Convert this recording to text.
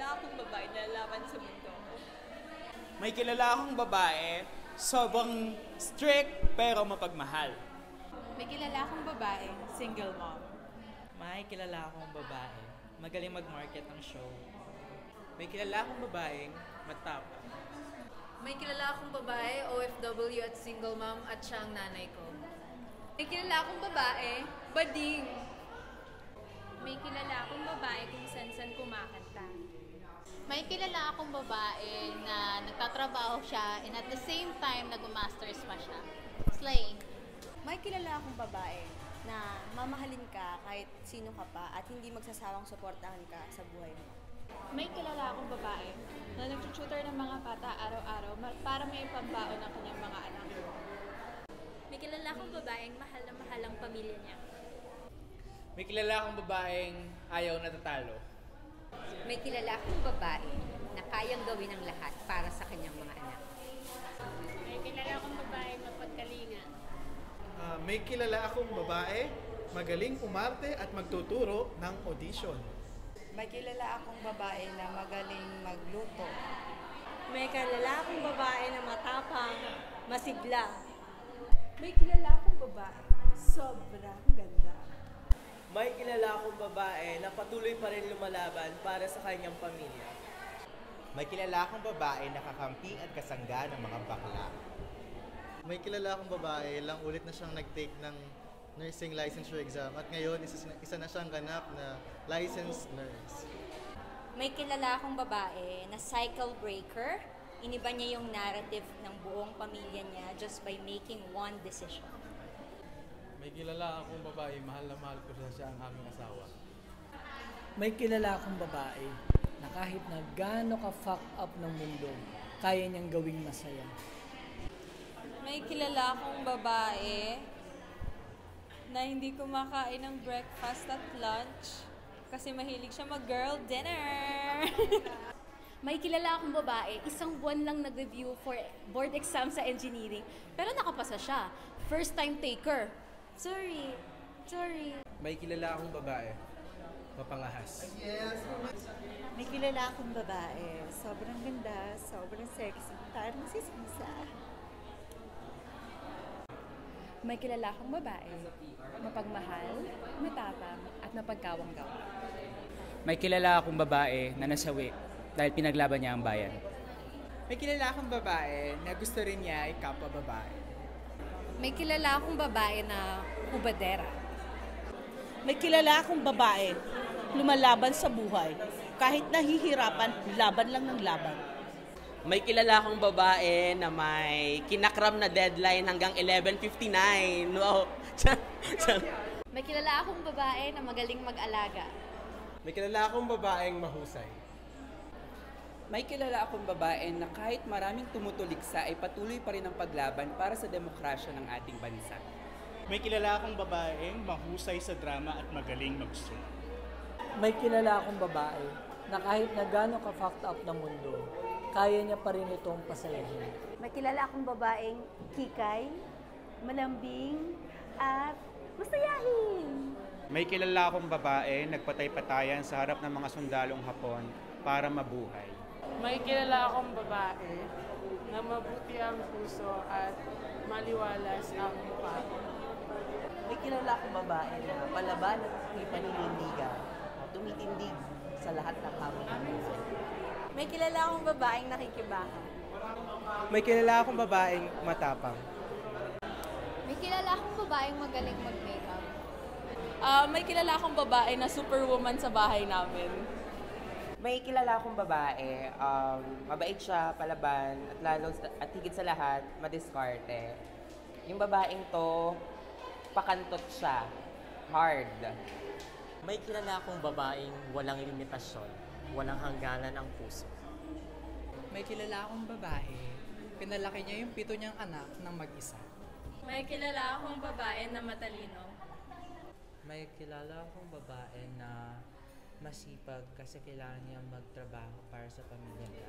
kilala akong babae na lalaban sa mundo. May kilala akong babae, sobrang strict pero mapagmahal. May kilala akong babae, single mom. May kilala akong babae, magaling mag-market ng show. May kilala akong babaeng matapang. May kilala akong babae, OFW at single mom at siya ang nanay ko. May kilala akong babae, bading. May kilala akong babae kung saan kumakanta. May kilala akong babae na nagtatrabaho siya and at the same time nag-masters pa siya. Slay! May kilala akong babae na mamahalin ka kahit sino ka pa at hindi magsasawang suportahan ka sa buhay mo. May kilala akong babae na nag-tutor ng mga bata araw-araw para may pambaon ng kanyang mga anak. May kilala akong babaeng mahal na mahal ang pamilya niya. May kilala akong babaeng ayaw natatalo. May kilala akong babae na kayang gawin ang lahat para sa kanyang mga anak. May kilala akong babaeng mapagkalinga. May kilala akong babae, magaling umarte at magtuturo ng audition. May kilala akong babae na magaling magluto. May kilala akong babae na matapang, masigla. May kilala akong babae, sobrang ganda. May kilala akong babae na patuloy pa rin lumalaban para sa kanyang pamilya. May kilala akong babae na kakampi at kasangga ng mga bakla. May kilala akong babae, ilang ulit na siyang nag-take ng nursing licensure exam at ngayon isa na siyang ganap na licensed nurse. May kilala akong babae na cycle breaker. Iniba niya yung narrative ng buong pamilya niya just by making one decision. May kilala akong babae, mahal na mahal ko siya ang aming asawa. May kilala akong babae na kahit na gaano ka-fuck up ng mundo, kaya niyang gawing masaya. May kilala akong babae na hindi kumakain ng breakfast at lunch kasi mahilig siya mag-girl dinner. May kilala akong babae, isang buwan lang nag-review for board exam sa engineering, pero nakapasa siya. First time taker. Sorry. May kilala akong babae, mapangahas. May kilala akong babae, sobrang ganda, sobrang sexy, parang si Sisa. May kilala akong babae, mapagmahal, matapang, at mapagkawanggaw. May kilala akong babae na nasawi dahil pinaglaban niya ang bayan. May kilala akong babae na gusto rin niya ay kapwa babae. May kilala akong babae na hubadera. May kilala akong babae, lumalaban sa buhay. Kahit nahihirapan, laban lang ng laban. May kilala akong babae na may kinakram na deadline hanggang 11:59. Wow! May kilala akong babae na magaling mag-alaga. May kilala akong babaeng mahusay. May kilala akong babae na kahit maraming tumutuliksa ay patuloy pa rin ang paglaban para sa demokrasya ng ating bansa. May kilala akong babaeng mahusay sa drama at magaling magsulat. May kilala akong babae na kahit na gaano ka-fucked up ng mundo, kaya niya pa rin itong pasayahin. May kilala akong babaeng kikay, malambing, at masayahin. May kilala akong babae, nagpatay-patayan sa harap ng mga sundalong Hapon para mabuhay. May kilala akong babae na mabuti ang puso at maliwalas ang mukha. May kilala akong babae na palaban at may paninindigan at tumitindig sa lahat ng hamon. May kilala akong babaeng nakikibahan. May kilala akong babaeng matapang. May kilala akong babaeng magaling mag-makeup. May kilala akong babae na superwoman sa bahay namin. May kilala akong babae, mabait siya, palaban, at higit sa lahat, madiskarte. Yung babaeng to, pakantot siya, hard. May kilala akong babaeng walang limitasyon, walang hangganan ang puso. May kilala akong babae, pinalaki niya yung 7 niyang anak ng mag-isa. May kilala akong babae na matalino. May kilala akong babae na masipag kasi kailangan niya magtrabaho para sa pamilya niya.